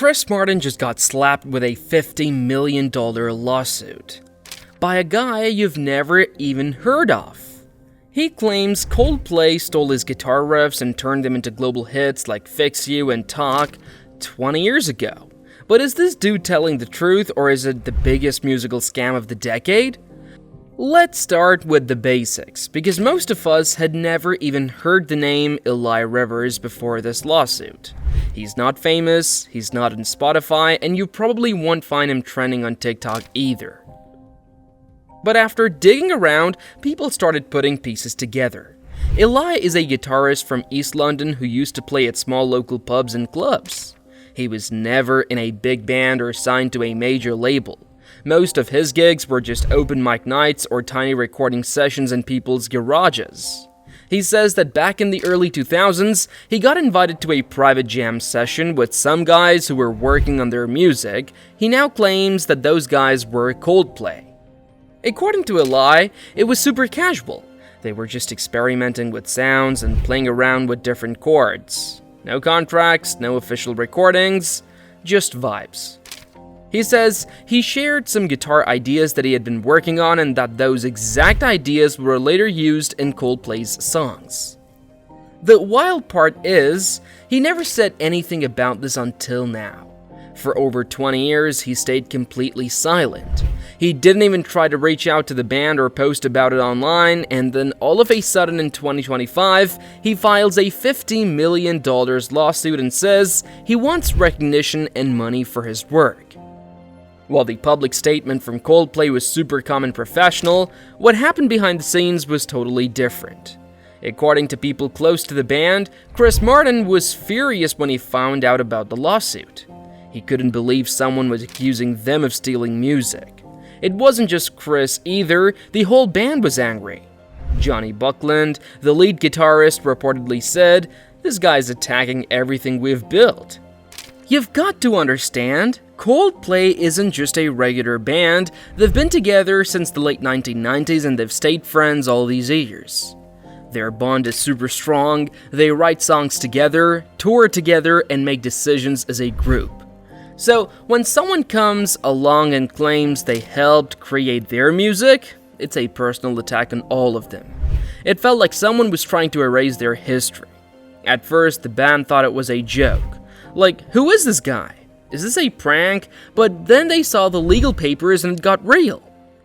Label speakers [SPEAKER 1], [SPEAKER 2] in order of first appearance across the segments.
[SPEAKER 1] Chris Martin just got slapped with a $50 million lawsuit by a guy you've never even heard of. He claims Coldplay stole his guitar riffs and turned them into global hits like Fix You and Talk 20 years ago. But is this dude telling the truth, or is it the biggest musical scam of the decade? Let's start with the basics, because most of us had never even heard the name Eli Rivers before this lawsuit. He's not famous, he's not on Spotify, and you probably won't find him trending on TikTok either. But after digging around, people started putting pieces together. Eli is a guitarist from East London who used to play at small local pubs and clubs. He was never in a big band or signed to a major label. Most of his gigs were just open mic nights or tiny recording sessions in people's garages. He says that back in the early 2000s, he got invited to a private jam session with some guys who were working on their music. He now claims that those guys were Coldplay. According to Eli, it was super casual. They were just experimenting with sounds and playing around with different chords. No contracts, no official recordings, just vibes. He says he shared some guitar ideas that he had been working on and that those exact ideas were later used in Coldplay's songs. The wild part is, he never said anything about this until now. For over 20 years, he stayed completely silent. He didn't even try to reach out to the band or post about it online, and then all of a sudden in 2025, he files a $50 million lawsuit and says he wants recognition and money for his work. While the public statement from Coldplay was super calm and professional, what happened behind the scenes was totally different. According to people close to the band, Chris Martin was furious when he found out about the lawsuit. He couldn't believe someone was accusing them of stealing music. It wasn't just Chris either, the whole band was angry. Johnny Buckland, the lead guitarist, reportedly said, "This guy's attacking everything we've built." You've got to understand, Coldplay isn't just a regular band. They've been together since the late 1990s and they've stayed friends all these years. Their bond is super strong, they write songs together, tour together, and make decisions as a group. So, when someone comes along and claims they helped create their music, it's a personal attack on all of them. It felt like someone was trying to erase their history. At first, the band thought it was a joke. Like, who is this guy? Is this a prank? But then they saw the legal papers and it got real.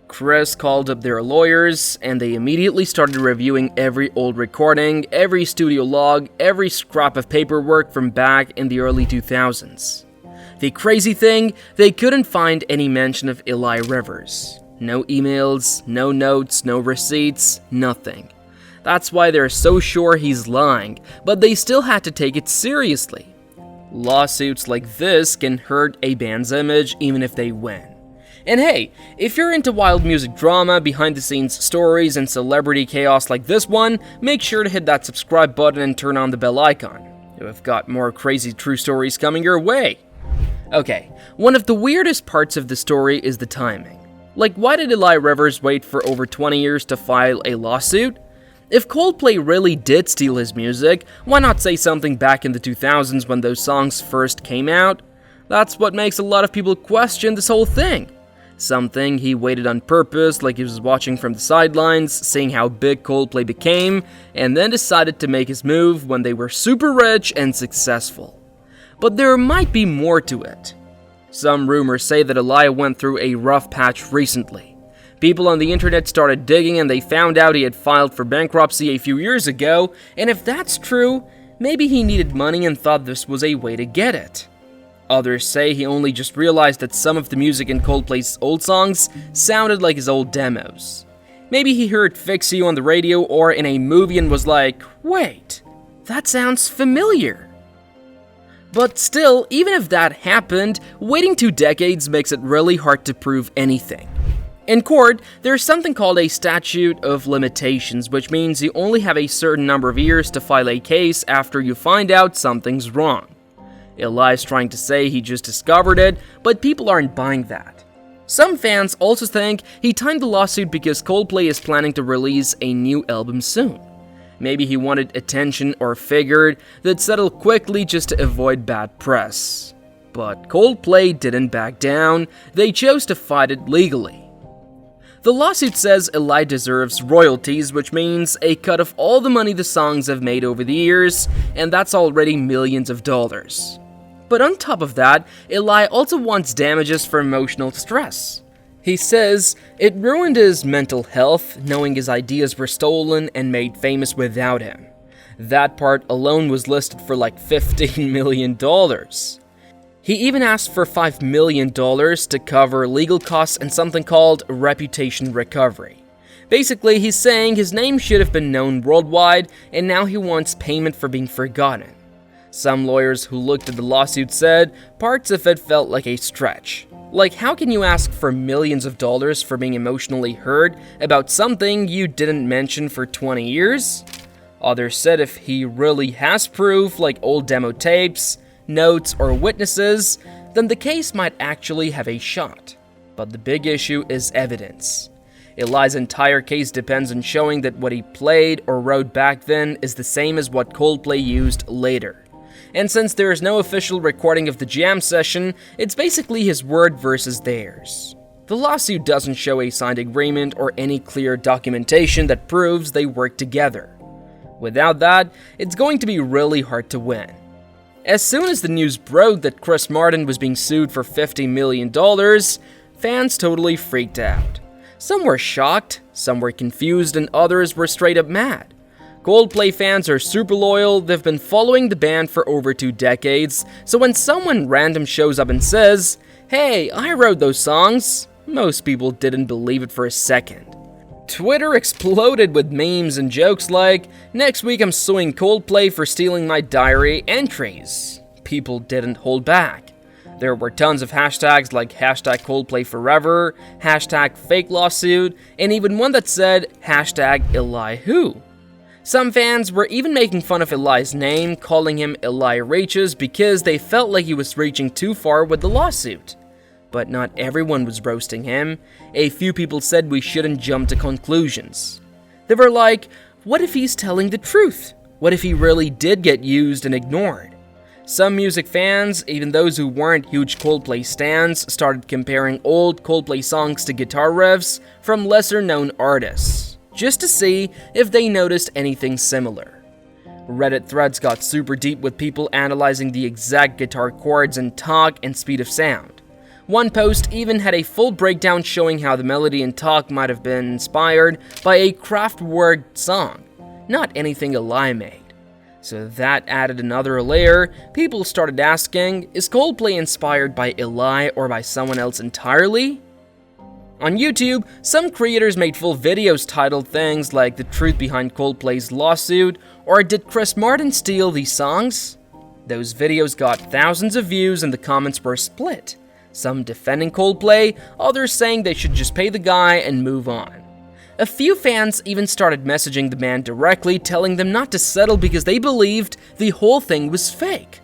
[SPEAKER 1] Chris called up their lawyers, and they immediately started reviewing every old recording, every studio log, every scrap of paperwork from back in the early 2000s. The crazy thing, they couldn't find any mention of Eli Rivers. No emails, no notes, no receipts, nothing. That's why they're so sure he's lying, but they still had to take it seriously. Lawsuits like this can hurt a band's image even if they win. And hey, if you're into wild music drama, behind-the-scenes stories, and celebrity chaos like this one, make sure to hit that subscribe button and turn on the bell icon. We've got more crazy true stories coming your way. Okay, one of the weirdest parts of the story is the timing. Like, why did Eli Rivers wait for over 20 years to file a lawsuit? If Coldplay really did steal his music, why not say something back in the 2000s when those songs first came out? That's what makes a lot of people question this whole thing. Something he waited on purpose, like he was watching from the sidelines, seeing how big Coldplay became, and then decided to make his move when they were super rich and successful. But there might be more to it. Some rumors say that Eli went through a rough patch recently. People on the internet started digging and they found out he had filed for bankruptcy a few years ago, and if that's true, maybe he needed money and thought this was a way to get it. Others say he only just realized that some of the music in Coldplay's old songs sounded like his old demos. Maybe he heard Fix You on the radio or in a movie and was like, wait, that sounds familiar. But still, even if that happened, waiting 2 decades makes it really hard to prove anything. In court, there's something called a statute of limitations, which means you only have a certain number of years to file a case after you find out something's wrong. Eli's trying to say he just discovered it, but people aren't buying that. Some fans also think he timed the lawsuit because Coldplay is planning to release a new album soon. Maybe he wanted attention or figured they'd settle quickly just to avoid bad press. But Coldplay didn't back down, they chose to fight it legally. The lawsuit says Eli deserves royalties, which means a cut of all the money the songs have made over the years, and that's already millions of dollars. But on top of that, Eli also wants damages for emotional stress. He says it ruined his mental health knowing his ideas were stolen and made famous without him. That part alone was listed for like $15 million. He even asked for $5 million to cover legal costs and something called reputation recovery. Basically, he's saying his name should have been known worldwide, and now he wants payment for being forgotten. Some lawyers who looked at the lawsuit said parts of it felt like a stretch. Like, how can you ask for millions of dollars for being emotionally hurt about something you didn't mention for 20 years? Others said if he really has proof, like old demo tapes, notes, or witnesses, then the case might actually have a shot. But the big issue is evidence. Eli's entire case depends on showing that what he played or wrote back then is the same as what Coldplay used later. And since there is no official recording of the jam session, it's basically his word versus theirs. The lawsuit doesn't show a signed agreement or any clear documentation that proves they worked together. Without that, it's going to be really hard to win. As soon as the news broke that Chris Martin was being sued for $50 million, fans totally freaked out. Some were shocked, some were confused, and others were straight up mad. Coldplay fans are super loyal, they've been following the band for over 2 decades, so when someone random shows up and says, "Hey, I wrote those songs," most people didn't believe it for a second. Twitter exploded with memes and jokes like, "Next week I'm suing Coldplay for stealing my diary entries." People didn't hold back. There were tons of hashtags like hashtag Coldplay forever, hashtag fake lawsuit, and even one that said hashtag Eli who. Some fans were even making fun of Eli's name, calling him Eli Reaches because they felt like he was reaching too far with the lawsuit. But not everyone was roasting him. A few people said we shouldn't jump to conclusions. They were like, what if he's telling the truth? What if he really did get used and ignored? Some music fans, even those who weren't huge Coldplay stans, started comparing old Coldplay songs to guitar riffs from lesser-known artists, just to see if they noticed anything similar. Reddit threads got super deep with people analyzing the exact guitar chords and talk and speed of sound. One post even had a full breakdown showing how the melody and talk might have been inspired by a Kraftwerk song, not anything Eli made. So that added another layer. People started asking, is Coldplay inspired by Eli or by someone else entirely? On YouTube, some creators made full videos titled things like "The Truth Behind Coldplay's Lawsuit" or "Did Chris Martin Steal These Songs?" Those videos got thousands of views and the comments were split. Some defending Coldplay, others saying they should just pay the guy and move on. A few fans even started messaging the band directly, telling them not to settle because they believed the whole thing was fake.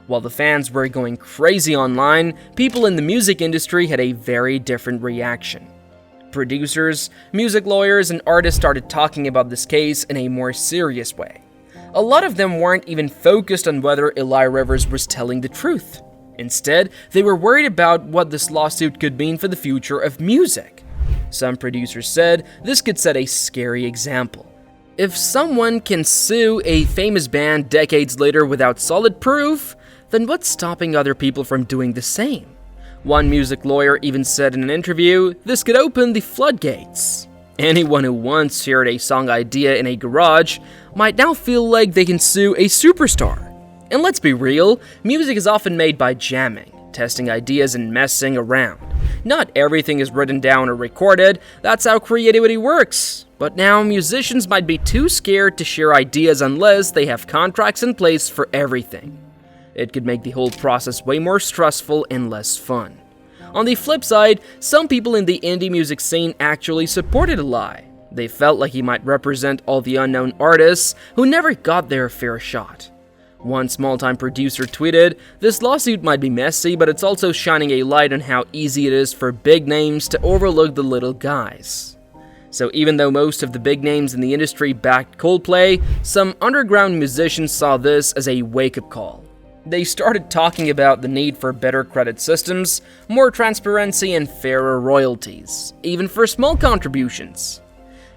[SPEAKER 1] While the fans were going crazy online, people in the music industry had a very different reaction. Producers, music lawyers, and artists started talking about this case in a more serious way. A lot of them weren't even focused on whether Eli Rivers was telling the truth. Instead, they were worried about what this lawsuit could mean for the future of music. Some producers said this could set a scary example. If someone can sue a famous band decades later without solid proof, then what's stopping other people from doing the same? One music lawyer even said in an interview, this could open the floodgates. Anyone who once shared a song idea in a garage might now feel like they can sue a superstar. And let's be real, music is often made by jamming, testing ideas and messing around. Not everything is written down or recorded, that's how creativity works. But now musicians might be too scared to share ideas unless they have contracts in place for everything. It could make the whole process way more stressful and less fun. On the flip side, some people in the indie music scene actually supported Eli. They felt like he might represent all the unknown artists who never got their fair shot. One small-time producer tweeted, "This lawsuit might be messy, but it's also shining a light on how easy it is for big names to overlook the little guys." So even though most of the big names in the industry backed Coldplay, some underground musicians saw this as a wake-up call. They started talking about the need for better credit systems, more transparency, and fairer royalties, even for small contributions.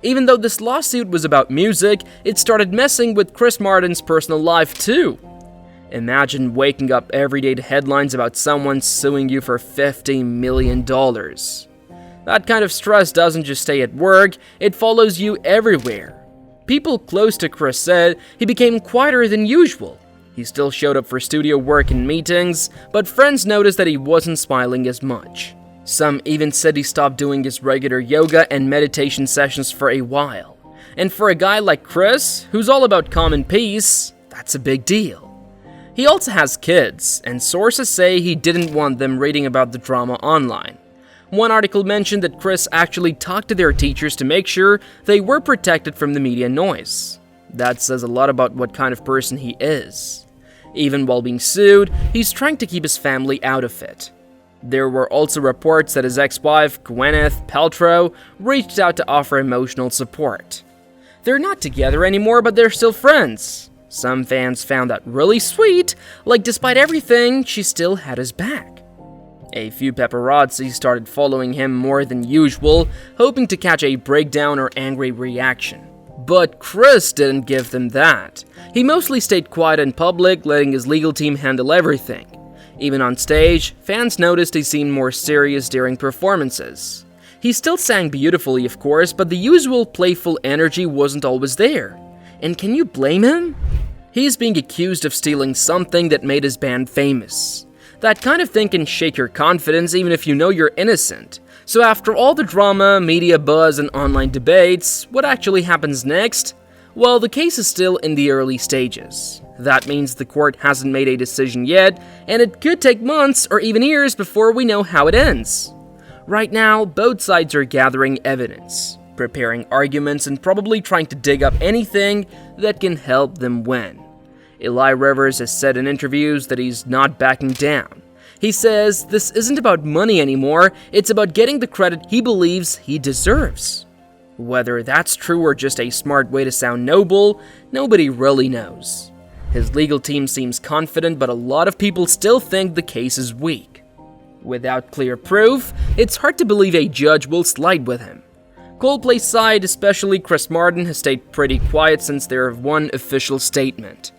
[SPEAKER 1] Even though this lawsuit was about music, it started messing with Chris Martin's personal life too. Imagine waking up every day to headlines about someone suing you for $50 million. That kind of stress doesn't just stay at work, it follows you everywhere. People close to Chris said he became quieter than usual. He still showed up for studio work and meetings, but friends noticed that he wasn't smiling as much. Some even said he stopped doing his regular yoga and meditation sessions for a while. And for a guy like Chris, who's all about calm and peace, that's a big deal. He also has kids, and sources say he didn't want them reading about the drama online. One article mentioned that Chris actually talked to their teachers to make sure they were protected from the media noise. That says a lot about what kind of person he is. Even while being sued, he's trying to keep his family out of it. There were also reports that his ex-wife, Gwyneth Paltrow, reached out to offer emotional support. They're not together anymore, but they're still friends. Some fans found that really sweet, like despite everything, she still had his back. A few paparazzi started following him more than usual, hoping to catch a breakdown or angry reaction. But Chris didn't give them that. He mostly stayed quiet in public, letting his legal team handle everything. Even on stage, fans noticed he seemed more serious during performances. He still sang beautifully, of course, but the usual playful energy wasn't always there. And can you blame him? He's being accused of stealing something that made his band famous. That kind of thing can shake your confidence even if you know you're innocent. So after all the drama, media buzz, and online debates, what actually happens next? Well, the case is still in the early stages. That means the court hasn't made a decision yet, and it could take months or even years before we know how it ends. Right now, both sides are gathering evidence, preparing arguments, and probably trying to dig up anything that can help them win. Eli Rivers has said in interviews that he's not backing down. He says this isn't about money anymore, it's about getting the credit he believes he deserves. Whether that's true or just a smart way to sound noble, nobody really knows. His legal team seems confident, but a lot of people still think the case is weak. Without clear proof, it's hard to believe a judge will side with him. Coldplay's side, especially Chris Martin, has stayed pretty quiet since their one official statement.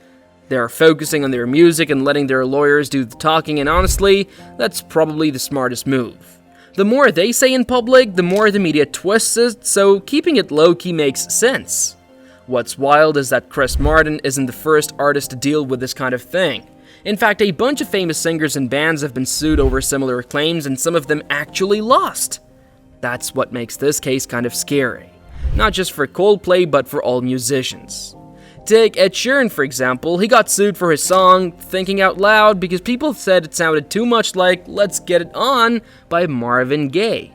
[SPEAKER 1] They are focusing on their music and letting their lawyers do the talking, and honestly, that's probably the smartest move. The more they say in public, the more the media twists it, so keeping it low-key makes sense. What's wild is that Chris Martin isn't the first artist to deal with this kind of thing. In fact, a bunch of famous singers and bands have been sued over similar claims, and some of them actually lost. That's what makes this case kind of scary. Not just for Coldplay, but for all musicians. Take Ed Sheeran, for example. He got sued for his song, Thinking Out Loud, because people said it sounded too much like Let's Get It On by Marvin Gaye.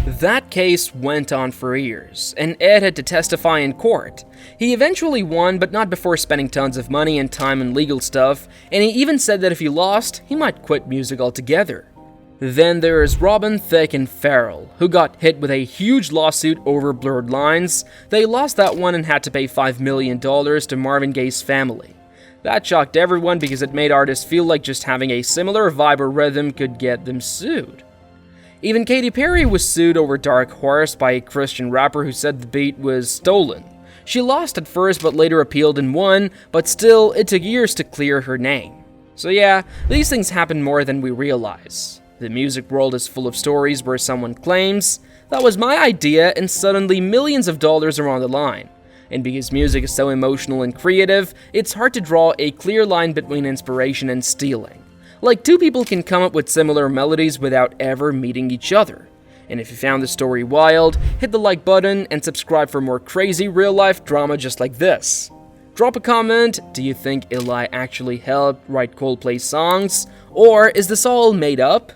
[SPEAKER 1] That case went on for years, and Ed had to testify in court. He eventually won, but not before spending tons of money and time on legal stuff, and he even said that if he lost, he might quit music altogether. Then there's Robin Thicke and Farrell, who got hit with a huge lawsuit over blurred lines. They lost that one and had to pay $5 million to Marvin Gaye's family. That shocked everyone because it made artists feel like just having a similar vibe or rhythm could get them sued. Even Katy Perry was sued over Dark Horse by a Christian rapper who said the beat was stolen. She lost at first but later appealed and won, but still, it took years to clear her name. So yeah, these things happen more than we realize. The music world is full of stories where someone claims, "That was my idea," and suddenly millions of dollars are on the line. And because music is so emotional and creative, it's hard to draw a clear line between inspiration and stealing. Like two people can come up with similar melodies without ever meeting each other. And if you found this story wild, hit the like button and subscribe for more crazy real-life drama just like this. Drop a comment, do you think Eli actually helped write Coldplay songs? Or is this all made up?